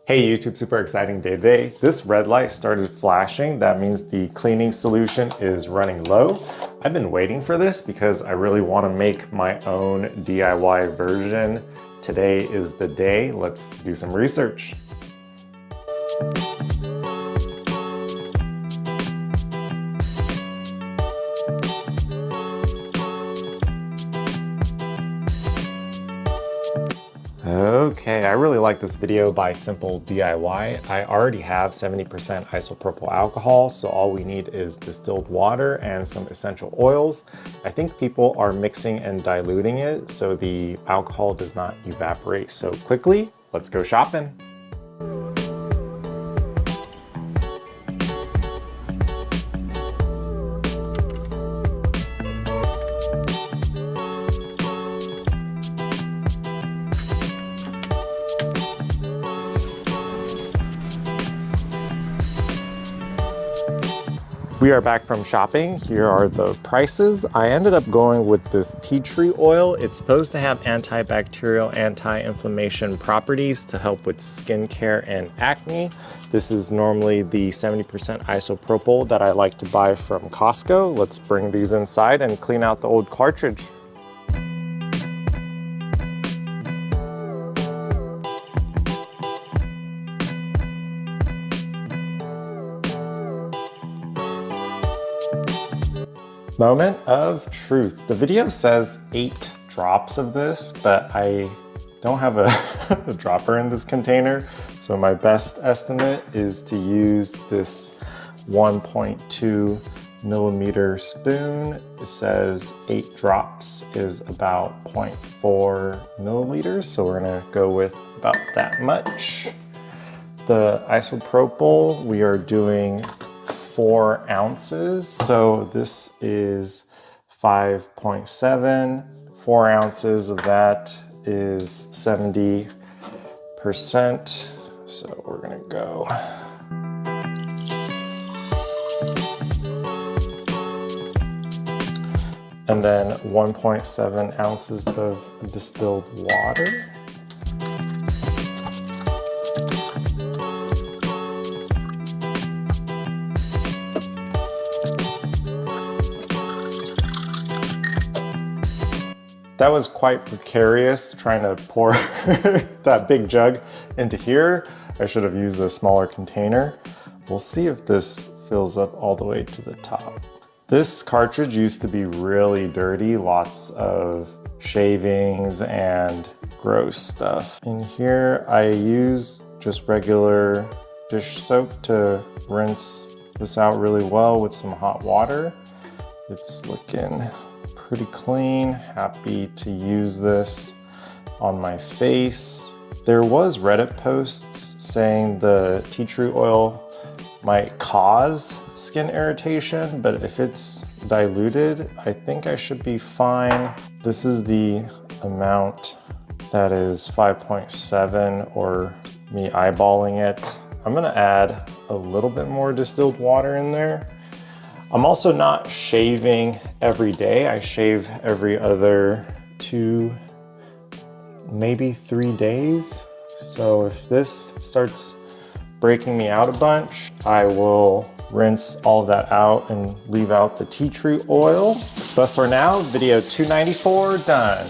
Hey YouTube, super exciting day today. This red light started flashing. That means the cleaning solution is running low. I've been waiting for this because I really want to make my own DIY version. Today is the day. Let's do some research. Okay, I really like this video by Simple DIY. I already have 70% isopropyl alcohol, so all we need is distilled water and some essential oils. I think people are mixing and diluting it so the alcohol does not evaporate so quickly. Let's go shopping. We are back from shopping. Here are the prices. I ended up going with this tea tree oil. It's supposed to have antibacterial, anti-inflammation properties to help with skincare and acne. This is normally the 70% isopropyl that I like to buy from Costco. Let's bring these inside and clean out the old cartridge. Moment of truth. The video says 8 drops of this, but I don't have a dropper in this container. So my best estimate is to use this 1.2 millimeter spoon. It says 8 drops is about 0.4 milliliters. So we're gonna go with about that much. The isopropyl, we are doing 4 ounces. So this is 5.7. 4 ounces of that is 70%. So we're gonna go. And then 1.7 ounces of distilled water. That was quite precarious trying to pour that big jug into here. I should have used a smaller container. We'll see if this fills up all the way to the top. This cartridge used to be really dirty, lots of shavings and gross stuff. In here, I use just regular dish soap to rinse this out really well with some hot water. It's looking pretty clean. Happy to use this on my face. There was Reddit posts saying the tea tree oil might cause skin irritation, but if it's diluted, I think I should be fine. This is the amount that is 5.7, or me eyeballing it. I'm gonna add a little bit more distilled water in there. I'm also not shaving every day. I shave every other 2, maybe 3 days. So if this starts breaking me out a bunch, I will rinse all of that out and leave out the tea tree oil. But for now, video 294 done.